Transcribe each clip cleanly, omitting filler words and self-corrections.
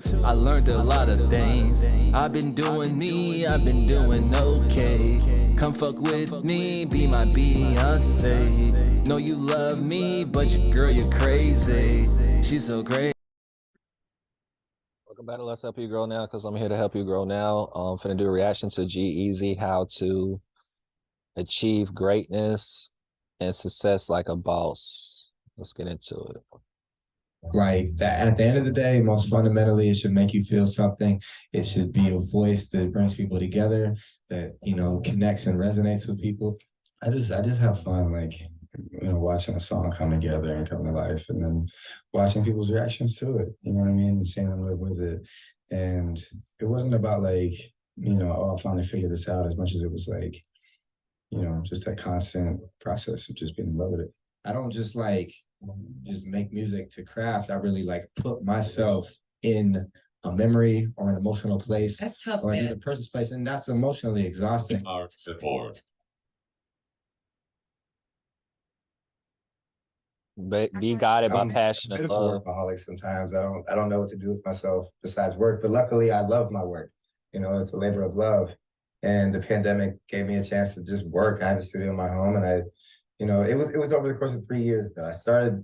too. I learned a lot of things. I've been doing me, I've been doing okay. Come fuck with me, be my Beyonce. Know you love me, but girl, you're crazy. She's so great. Welcome back to Let's Help You Grow Now, because I'm here to help you grow now. I'm finna do a reaction to G-Eazy, how to achieve greatness and success like a boss. Let's get into it. Like that, at the end of the day, most fundamentally, it should make you feel something. It should be a voice that brings people together, that, you know, connects and resonates with people. I just have fun, like, you know, watching a song come together and come to life, and then watching people's reactions to it. You know what I mean? And seeing them live with it. And it wasn't about like, you know, oh, I finally figured this out, as much as it was like, you know, just that constant process of just being in love with it. I don't just make music to craft. I really like put myself in a memory or an emotional place. That's tough, or man. in a person's place, and that's emotionally exhausting. Our support. Be guided by I'm passion a and bit of a love. workaholic sometimes. I don't know what to do with myself besides work, but luckily I love my work. You know, it's a labor of love. And the pandemic gave me a chance to just work. I have a studio in my home, and you know, it was over the course of 3 years that I started.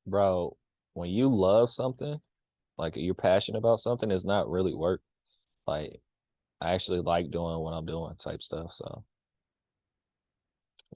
Bro, when you love something, like you're passionate about something, it's not really work. Like, I actually like doing what I'm doing type stuff, so.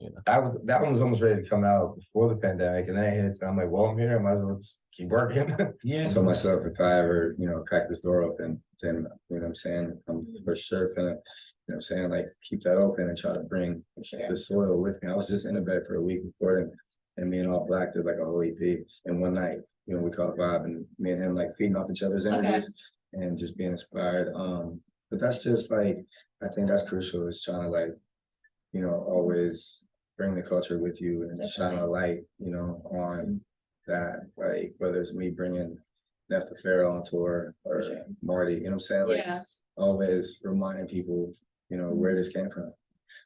You know. That one was almost ready to come out before the pandemic, and then it hits, and I'm like, well, I'm here, I might as well just keep working. Yeah. So myself, if I ever, you know, crack this door open, then, you know what I'm saying, I'm for sure gonna, you know what I'm saying, like, keep that open and try to bring the soil with me. I was just in the bed for a week recording, and me and All Black did like a whole EP in one night. You know, we caught a vibe, and me and him like feeding off each other's energies and just being inspired. But that's just like, I think that's crucial, is trying to, like, you know, always bring the culture with you and shine a light, you know, on that. Like, whether it's me bringing Nefta Farrell on tour or Marty, you know what I'm saying? Like, always reminding people, you know, where this came from.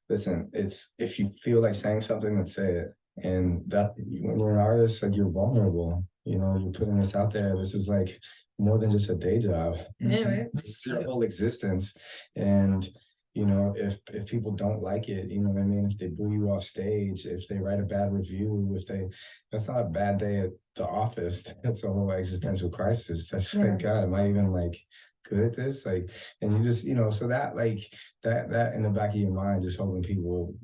Listen, it's, if you feel like saying something, then say it. And that, when you're an artist, like, you're vulnerable, you know, you're putting this out there. This is like more than just a day job. Yeah, right. It's your whole existence. And you know, if people don't like it, you know what I mean? If they boo you off stage, if they write a bad review, that's not a bad day at the office. That's a whole existential crisis. That's like, God, am I even like good at this? Like, and you just, you know, so that, like, that in the back of your mind, just hoping people,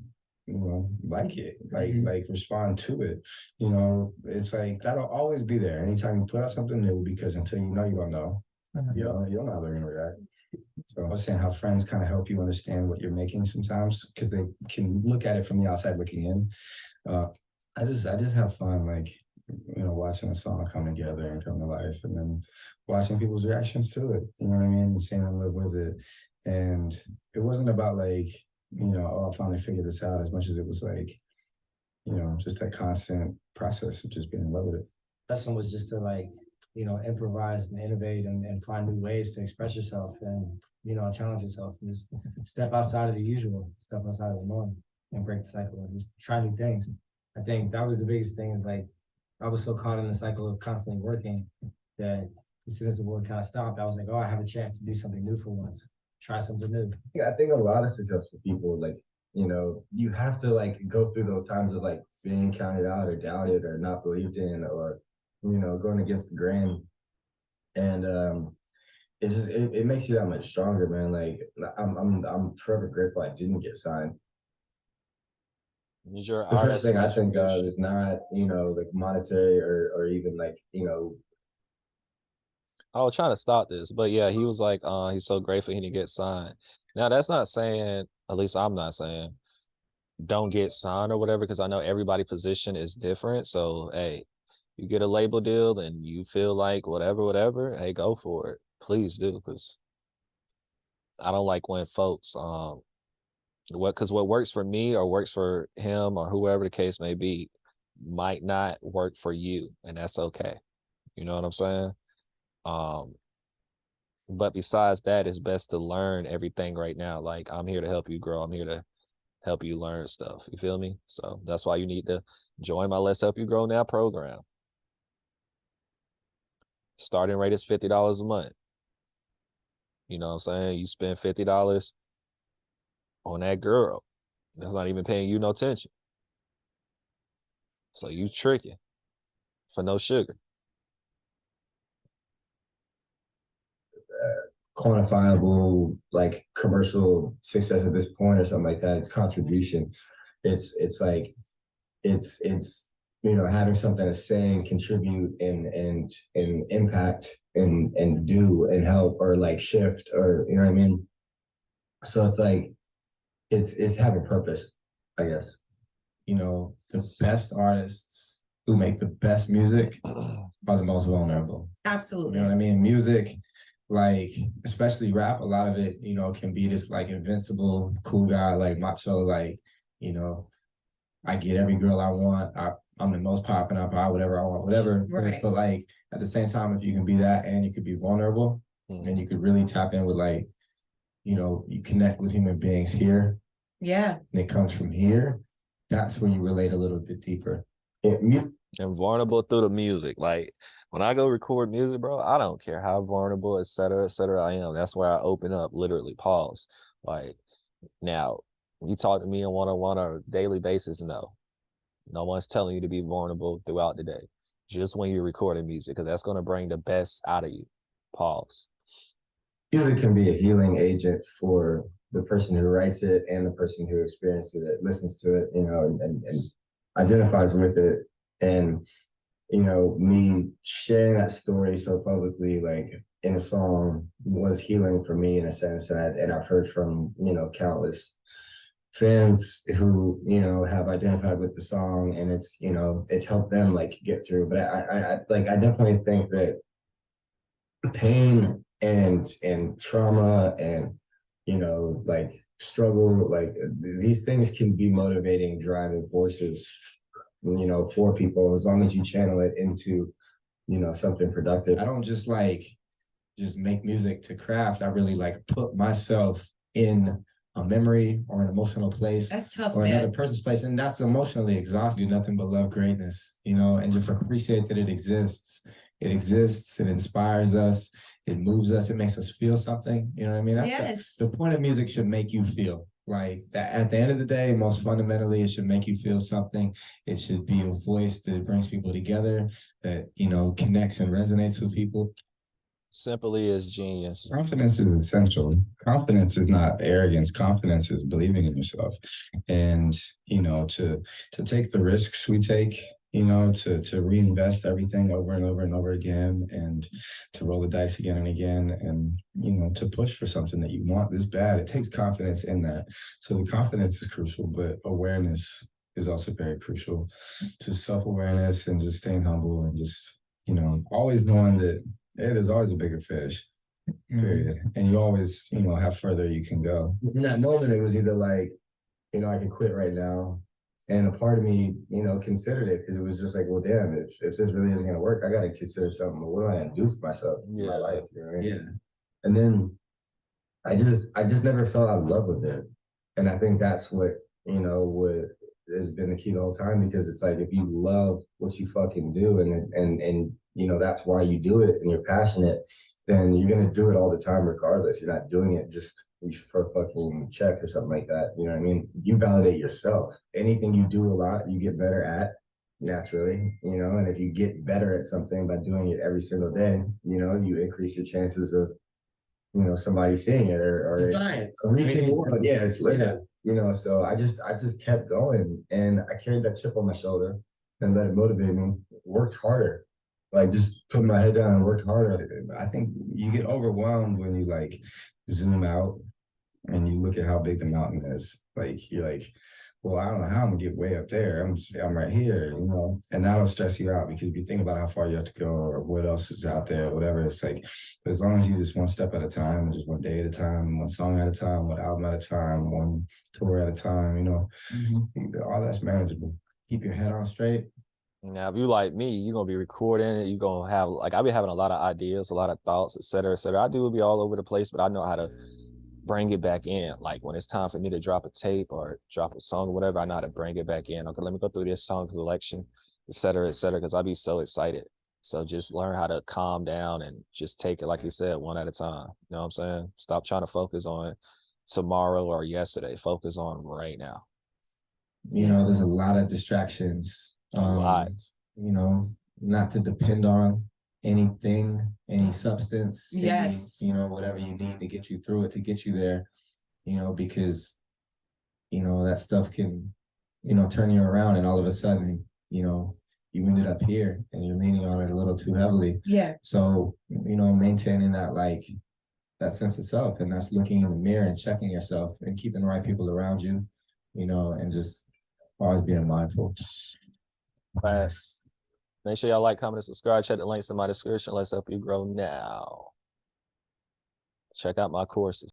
you know, like it, like respond to it. You know, it's like, that'll always be there anytime you put out something new, because until you know, you don't know. You don't know how they're gonna react. So I was saying how friends kind of help you understand what you're making sometimes, because they can look at it from the outside looking in. I just have fun, like, you know, watching a song come together and come to life, and then watching people's reactions to it. You know what I mean? And seeing them live with it. And it wasn't about like, you know, oh, I finally figured this out, as much as it was like, you know, just that constant process of just being in love with it. Lesson was just to, like, you know, improvise and innovate and find new ways to express yourself and, you know, challenge yourself and just step outside of the usual, step outside of the norm and break the cycle and just try new things. I think that was the biggest thing, is like, I was so caught in the cycle of constantly working that as soon as the work kind of stopped, I was like, oh, I have a chance to do something new for once, try something new. Yeah, I think a lot of successful people, like, you know, you have to like go through those times of like being counted out or doubted or not believed in, or, you know, going against the grain. And it makes you that much stronger, man. Like, I'm forever grateful I didn't get signed. The first thing I think of is not, you know, like monetary or even like, you know. I was trying to stop this, but yeah, he was like, he's so grateful he didn't get signed. Now, that's not saying, at least I'm not saying, don't get signed or whatever, because I know everybody's position is different. So, hey, you get a label deal and you feel like whatever, hey, go for it. Please do, because I don't like when folks, because what works for me or works for him or whoever the case may be might not work for you, and that's okay. You know what I'm saying? But besides that, it's best to learn everything right now. Like, I'm here to help you grow. I'm here to help you learn stuff. You feel me? So that's why you need to join my Let's Help You Grow Now program. Starting rate is $50 a month. You know what I'm saying? You spend $50 on that girl. That's not even paying you no attention. So you tricking for no sugar. Quantifiable like commercial success at this point or something like that. It's contribution. It's like it's you know, having something to say and contribute and impact and do and help or like shift or you know what I mean. So it's like it's having purpose, I guess. You know, the best artists who make the best music are the most vulnerable. Absolutely. You know what I mean? Music, like especially rap, a lot of it, you know, can be this like invincible, cool guy, like macho, like, you know, I get every girl I want. I'm the most popping, I buy whatever I want, whatever. Right. But like at the same time, if you can be that and you could be vulnerable, and you could really tap in with like, you know, you connect with human beings here. Yeah. And it comes from here. That's when you relate a little bit deeper. And vulnerable through the music. Like when I go record music, bro, I don't care how vulnerable, et cetera, I am. That's where I open up, literally pause. Like now, when you talk to me on one-on-one or daily basis, no one's telling you to be vulnerable throughout the day. Just when you're recording music, because that's going to bring the best out of you. Pause. Music can be a healing agent for the person who writes it and the person who experiences it, listens to it, you know, and identifies with it. And, you know, me sharing that story so publicly, like in a song, was healing for me in a sense. And I've heard from, you know, countless fans who, you know, have identified with the song and it's, you know, it's helped them like get through. But I definitely think that pain and trauma and you know like struggle like these things can be motivating driving forces you know for people as long as you channel it into you know something productive. I don't just like just make music to craft. I really like put myself in a memory or an emotional place. That's tough, or man. Another person's place, and that's emotionally exhausting. Do nothing but love greatness, you know, and just appreciate that it exists. It exists. It inspires us. It moves us. It makes us feel something. You know what I mean? That's Yes. the point of music should make you feel like that. At the end of the day, most fundamentally, it should make you feel something. It should be a voice that brings people together, that you know connects and resonates with people. Simply is genius. Confidence is essential. Confidence is not arrogance. Confidence is believing in yourself. And, you know, to take the risks we take, you know, to reinvest everything over and over and over again and to roll the dice again and again and, you know, to push for something that you want this bad. It takes confidence in that. So the confidence is crucial, but awareness is also very crucial. Just self-awareness and just staying humble and just, you know, always knowing that there's always a bigger fish, period. And you always, you know, have further you can go. In that moment, it was either like, you know, I could quit right now. And a part of me, you know, considered it because it was just like, well, damn, if this really isn't going to work, I got to consider something. What am I going to do for myself in my life? You know what I mean? Yeah. And then I just never fell out of love with it. And I think that's what, you know, what has been the key the whole time because it's like if you love what you fucking do and you know that's why you do it and you're passionate, then you're gonna do it all the time regardless. You're not doing it just for a fucking check or something like that. You know what I mean? You validate yourself. Anything you do a lot, you get better at naturally, you know, and if you get better at something by doing it every single day, you know, you increase your chances of, you know, somebody seeing it or Science. yeah, it's lit. Yeah. You know, so I just kept going and I carried that chip on my shoulder and let it motivate me. Worked harder. Like just put my head down and worked harder. I think you get overwhelmed when you like zoom out and you look at how big the mountain is. Like you're like, well, I don't know how I'm gonna get way up there. I'm right here, you know, and that'll stress you out because if you think about how far you have to go or what else is out there, or whatever, it's like as long as you just one step at a time, just one day at a time, one song at a time, one album at a time, one tour at a time, you know, all that's manageable. Keep your head on straight. Now, if you like me, you're gonna be recording it. You're gonna have like I'll be having a lot of ideas, a lot of thoughts, et cetera, et cetera. I do be all over the place, but I know how to bring it back in. Like when it's time for me to drop a tape or drop a song or whatever, I know how to bring it back in. Okay, let me go through this song selection, et cetera, because I'll be so excited. So just learn how to calm down and just take it, like you said, one at a time. You know what I'm saying? Stop trying to focus on tomorrow or yesterday. Focus on right now. You know, there's a lot of distractions. A lot. You know, not to depend on anything, any substance, Yes. any, you know, whatever you need to get you through it, to get you there, you know, because, you know, that stuff can, you know, turn you around, and all of a sudden, you know, you ended up here and you're leaning on it a little too heavily. Yeah. So, you know, maintaining that, like, that sense of self, and that's looking in the mirror and checking yourself and keeping the right people around you, you know, and just always being mindful. Fast. Make sure y'all like, comment, and subscribe. Check the links in my description. Let's help you grow now. Check out my courses.